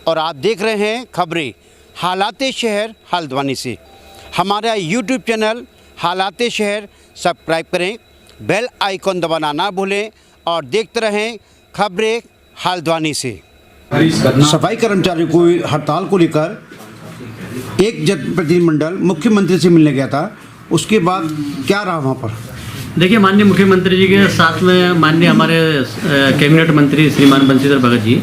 और आप देख रहे हैं खबरें हालाते शहर हल्द्वानी से। हमारा यूट्यूब चैनल हालाते शहर सब्सक्राइब करें, बेल आइकॉन दबाना ना भूलें और देखते रहें खबरें हल्द्वानी से। सफाई कर्मचारियों को हड़ताल को लेकर एक जनप्रतिनिधिमंडल मुख्यमंत्री से मिलने गया था, उसके बाद क्या रहा वहाँ पर? देखिए, माननीय मुख्यमंत्री जी के साथ में माननीय हमारे कैबिनेट मंत्री श्रीमान बंशीधर भगत जी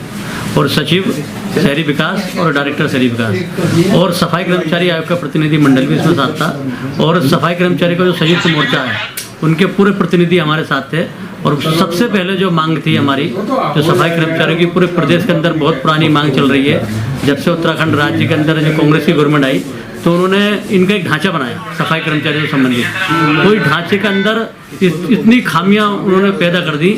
और सचिव शहरी विकास और डायरेक्टर शहरी विकास और सफाई कर्मचारी आयोग का प्रतिनिधि मंडल भी इसमें साथ था और सफाई कर्मचारी का जो संयुक्त मोर्चा है उनके पूरे प्रतिनिधि हमारे साथ थे। और सबसे पहले जो मांग थी हमारी, जो सफाई कर्मचारियों की पूरे प्रदेश के अंदर बहुत पुरानी मांग चल रही है। जब से उत्तराखंड राज्य के अंदर जो कांग्रेस की गवर्नमेंट आई तो उन्होंने इनका एक ढांचा बनाया सफाई कर्मचारियों से संबंधित। कोई ढांचे के अंदर इतनी खामियां उन्होंने पैदा कर दी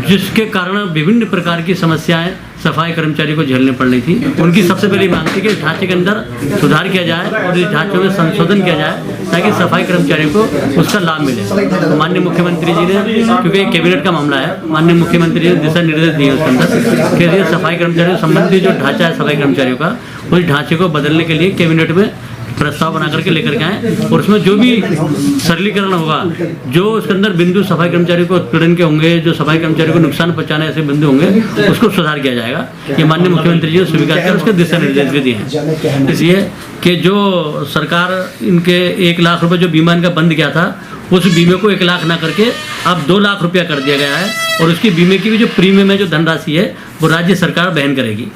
जिसके कारण विभिन्न प्रकार की समस्याएं सफाई कर्मचारी को झेलने पड़ रही थी। उनकी सबसे पहली मांग थी कि इस ढांचे के अंदर सुधार किया जाए और इस ढांचे में संशोधन किया जाए ताकि सफाई कर्मचारियों को उसका लाभ मिले। तो माननीय मुख्यमंत्री जी ने, क्योंकि कैबिनेट का मामला है, माननीय मुख्यमंत्री जी ने दिशा निर्देश दिए उसके अंदर कि ये सफाई कर्मचारियों से संबंधित जो ढांचा है सफाई कर्मचारियों का, उस ढांचे को बदलने के लिए कैबिनेट में प्रस्ताव बना करके लेकर के आए और उसमें जो भी सरलीकरण होगा, जो उसके अंदर बिंदु सफाई कर्मचारी को उत्पीड़न के होंगे, जो सफाई कर्मचारी को नुकसान पहुंचाने ऐसे बिंदु होंगे, उसको सुधार किया जाएगा। ये माननीय मुख्यमंत्री जी ने स्वीकार किया, उसके दिशा निर्देश भी दिए हैं। इसलिए कि जो सरकार इनके 1 लाख रुपये जो बीमा इनका बंद किया था, उस बीमे को 1 लाख ना करके अब 2 लाख रुपया कर दिया गया है और उसकी बीमे की भी जो प्रीमियम है, जो धनराशि है, वो राज्य सरकार वहन करेगी।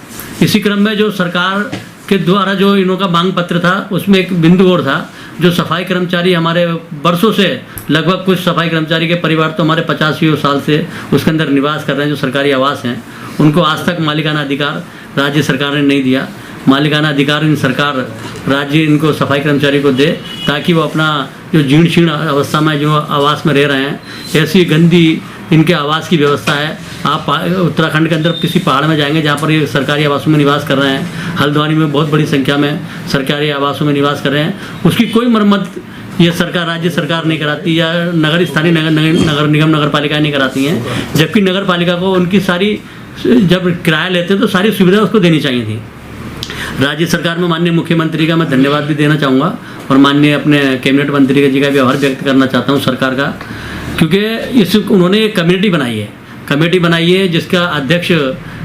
इसी क्रम में जो सरकार के द्वारा जो इनका मांग पत्र था उसमें एक बिंदु और था, जो सफाई कर्मचारी हमारे वर्षों से, लगभग कुछ सफाई कर्मचारी के परिवार तो हमारे 85 साल से उसके अंदर निवास कर रहे हैं, जो सरकारी आवास हैं, उनको आज तक मालिकाना अधिकार राज्य सरकार ने नहीं दिया। मालिकाना अधिकार इन सरकार राज्य इनको सफाई कर्मचारी को दे ताकि वो अपना जो जीर्ण शीर्ण अवस्था में जो आवास में रह रहे हैं, ऐसी गंदी इनके आवास की व्यवस्था है। आप उत्तराखंड के अंदर किसी पहाड़ में जाएंगे जहाँ पर ये सरकारी आवासों में निवास कर रहे हैं, हल्द्वानी में बहुत बड़ी संख्या में सरकारी आवासों में निवास कर रहे हैं, उसकी कोई मरम्मत ये सरकार, राज्य सरकार नहीं कराती या स्थानीय नगर निगम नगर पालिकाएँ नहीं कराती हैं। जबकि नगर पालिका को उनकी सारी, जब किराया लेते हैं तो सारी सुविधा उसको देनी चाहिए थी। राज्य सरकार में माननीय मुख्यमंत्री का मैं धन्यवाद भी देना चाहूँगा और माननीय अपने कैबिनेट मंत्री जी का भी आभार व्यक्त करना चाहता हूँ सरकार का, क्योंकि उन्होंने एक कमेटी बनाई है जिसका अध्यक्ष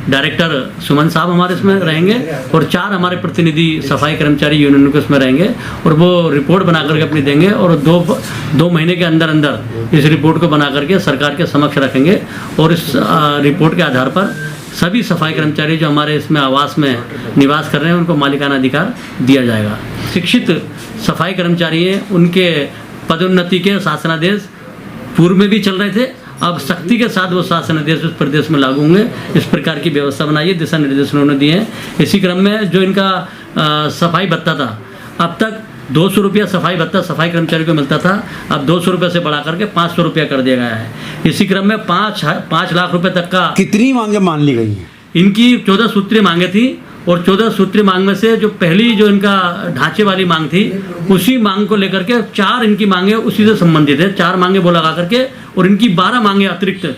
डायरेक्टर सुमन साहब हमारे इसमें रहेंगे और 4 हमारे प्रतिनिधि सफाई कर्मचारी यूनियन के उसमें रहेंगे और वो रिपोर्ट बना करके अपनी देंगे और 2 महीने के अंदर इस रिपोर्ट को बना करके सरकार के समक्ष रखेंगे और इस रिपोर्ट के आधार पर सभी सफाई कर्मचारी जो हमारे इसमें आवास में निवास कर रहे हैं उनको मालिकाना अधिकार दिया जाएगा। शिक्षित सफाई कर्मचारी हैं, उनके पदोन्नति के शासनादेश पूर्व में भी चल रहे थे, अब सख्ती के साथ वो शासनादेश उस प्रदेश में लागू होंगे। इस प्रकार की व्यवस्था बनाई है, दिशा निर्देश उन्होंने दिए हैं। इसी क्रम में जो इनका सफाई भत्ता था, अब तक 200 रुपया सफाई भत्ता सफाई कर्मचारी को मिलता था, अब 200 रुपये से बढ़ा करके 500 रुपया कर दिया गया है। इसी क्रम में 5 लाख रुपए तक का, कितनी मांगे मान ली गई हैं? इनकी 14 सूत्रीय मांगे थी और 14 सूत्रीय मांग में से जो पहली जो इनका ढांचे वाली मांग थी, उसी मांग को लेकर के 4 इनकी मांगे उसी से संबंधित है। 4 मांगे वो लगा करके और इनकी 12 मांगे अतिरिक्त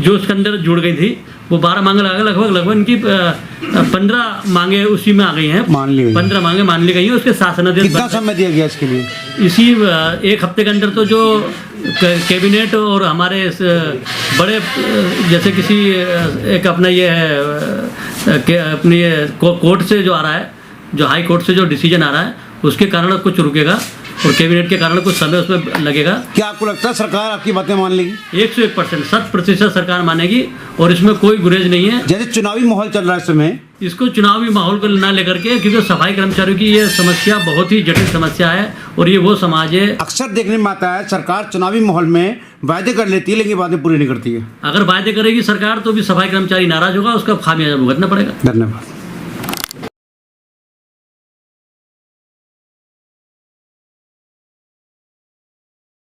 जो उसके अंदर जुड़ गई थी, वो 12 मांगे लगा लगभग इनकी 15 मांगे उसी में आ गई हैं। 15 मांगे मान ली गई है। उसके शासनादेश कितना समय दिया गया इसके लिए? इसी 1 हफ्ते के अंदर तो जो कैबिनेट और हमारे बड़े, जैसे किसी एक अपना ये है कि अपनी कोर्ट से जो आ रहा है, जो हाई कोर्ट से जो डिसीजन आ रहा है, उसके कारण कुछ रुकेगा और कैबिनेट के कारण कुछ समय उसमें लगेगा। क्या आपको लगता है सरकार आपकी बातें मान लेगी? 101% 100% सरकार मानेगी और इसमें कोई गुरेज नहीं है। जैसे चुनावी माहौल चल रहा है इस समय, इसको चुनावी माहौल को ना लेकर के, क्योंकि सफाई कर्मचारियों की ये समस्या बहुत ही जटिल समस्या है और ये वो समाज है। अक्सर देखने में आता है सरकार चुनावी माहौल में वायदे कर लेती है लेकिन बातें पूरी नहीं करती है। अगर वायदे करेगी सरकार तो भी सफाई कर्मचारी नाराज होगा, उसका खामियाजा भुगतना पड़ेगा। धन्यवाद।